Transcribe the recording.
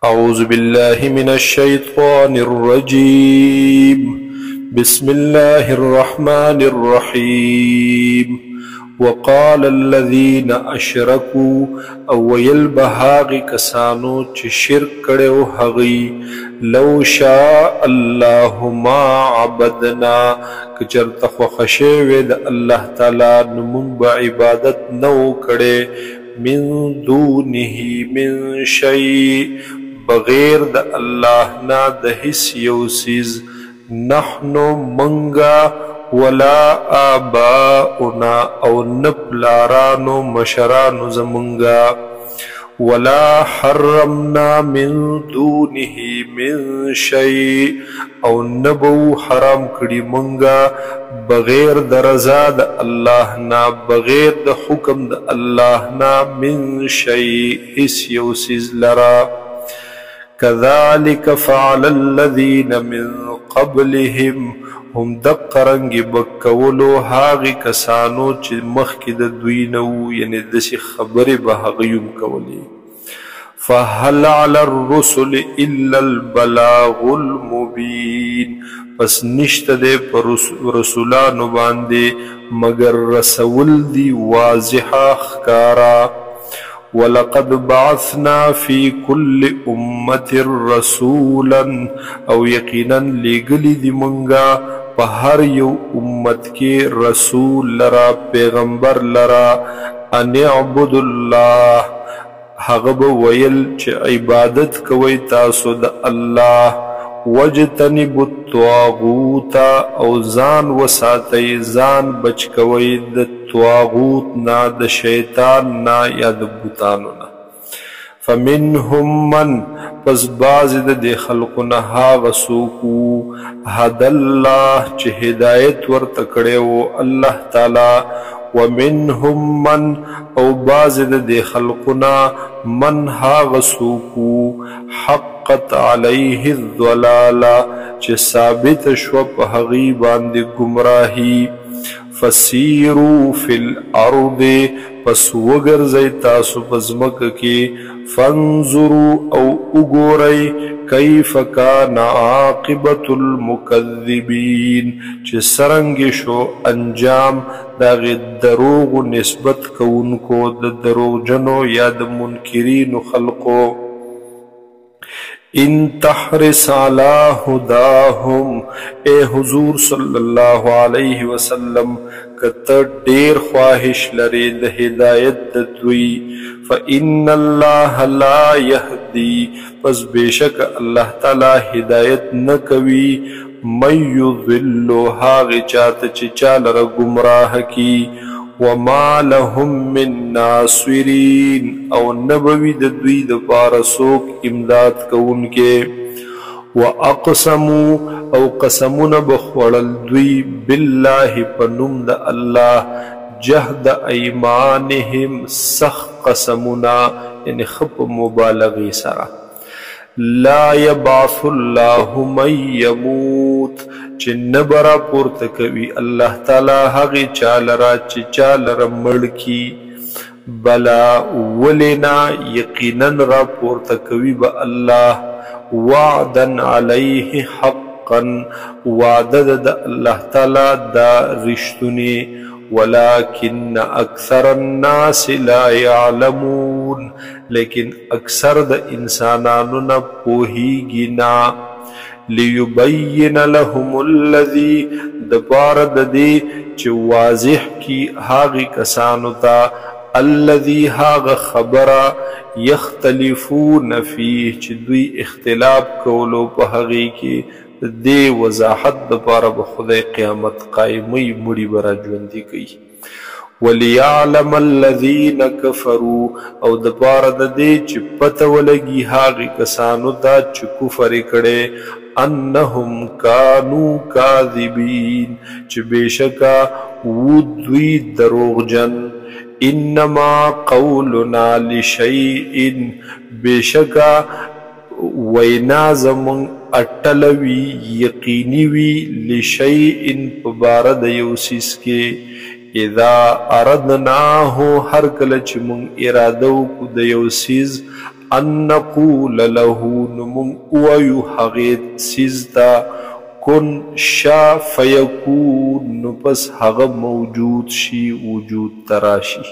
أعوذ بالله من الشيطان الرجيم. بسم الله الرحمن الرحيم. وقال الذين أشركوا او ویل بهاغی کسانو چې شرک کړو هغی لو شاء الله ما عبدنا کچرته خوښ شوی د الله تعالی نو موږ به عبادت نو کړي من دونه من شيء بغیر د الله نه د هیڅ یو څیز نحنو منګه ولا آباؤنا او نپلارانو مشرانو زمونگا ولا حرمنا من دونه من شيء او نبو حرام کړي مونگا بغیر د رضا د الله نا بغیر د حکم د الله نا من شيء هیڅ یو څیز لرا كذلك فعل الذين من قبلهم هم دقرنگی بکولو هاغی کسانو چې مخکی د دوی نو یعنی دسی خبری به هغیم کولی فهل على الرسل الا البلاغ المبین پس نشته ده پر رسولانو باندې مگر رسول دی واضحه ښکارا ولقد بعثنا في كل أمة رسولا او یقینا لګلی دی مونږه په هر یو امت کې رسول لرا پیغمبر لرا ان اعبد الله هغه به ویل چې عبادت کوي تاسو د الله وجتنبوا الطاغوت او ځان وساتئ ځان بچ کوئ د طاغوت نه د شیطان نه یا د بوتانو نه فمنهم من پس بعض د خلقونه هاغه څوک هدى الله چې هدایت ورته کړی و الله تعالی ومنهم من او بعض د خلقونه من هاغه څوک حقت علیه الضلاله چې ثابت شو په هغې باندې گمراهي فسیروا فی الارض پس وګرځئ تاسو په ځمکه کې فانظروا او وګورئ کیف کان عاقبة المکذبین چې څرنګه شو انجام د هغې دروغو نسبت کوونکو د دروغجنو یا د منکرینو خلقو ان تحرس على هداهم اے حضور صلی اللہ علیہ وسلم کته ډیر خواهش لري د هدایت د دوی فإن الله لا يهدي پس بشک الله تعالی هدایت نه کوي من يضل هغه چاته چې چاله گمراه کی وما لهم من ناصرین او نبوی د دوی د پاره څوک امداد کوونکې واقسموا او قسمونه بخوړل دوی بالله په نوم د الله جهد ایمانهم سخ قسمونه یعنی خپ مبالغه سره لا يبعث الله من يموت چې نبرا پورته کوي الله تعالی هغه چالرا چې چالر مړکی بلا ولنا یقینا را پورته کوي به الله وعدا علیه حقا وعده د الله تعالی دا رښتونی ولكن اکثر الناس لا يعلمون لیکن اکثر د انسانانو نه پوهیږي نه ليبين لهم الذي دبار ددي چې واضح کی هاغي کسانو ته الذي هاغ خبره يختلفون فيه چې دوی اختلاف کولو په هغه کې د وضاحت د پاره به خدای قیامت قائمي مړي برا ژوندۍ کوي وليعلم الذين كفروا او د پاره د دې چې پته ولګي هاغي کسانو ته چې کفر کړي انهم كانوا كاذبين چې بشکا و دوی دروغجن انما قولنا لشيء بشکا وینا زمون اټلوي یقیني وی لشيء په بار د یو سیس کې اذا اردناه هر کله چې مون اراده وکړو د یو سیز ان نقول له نمون اوایو هغې سیز ته کن شا فیکون نو پس هغه موجود شي وجود تراشي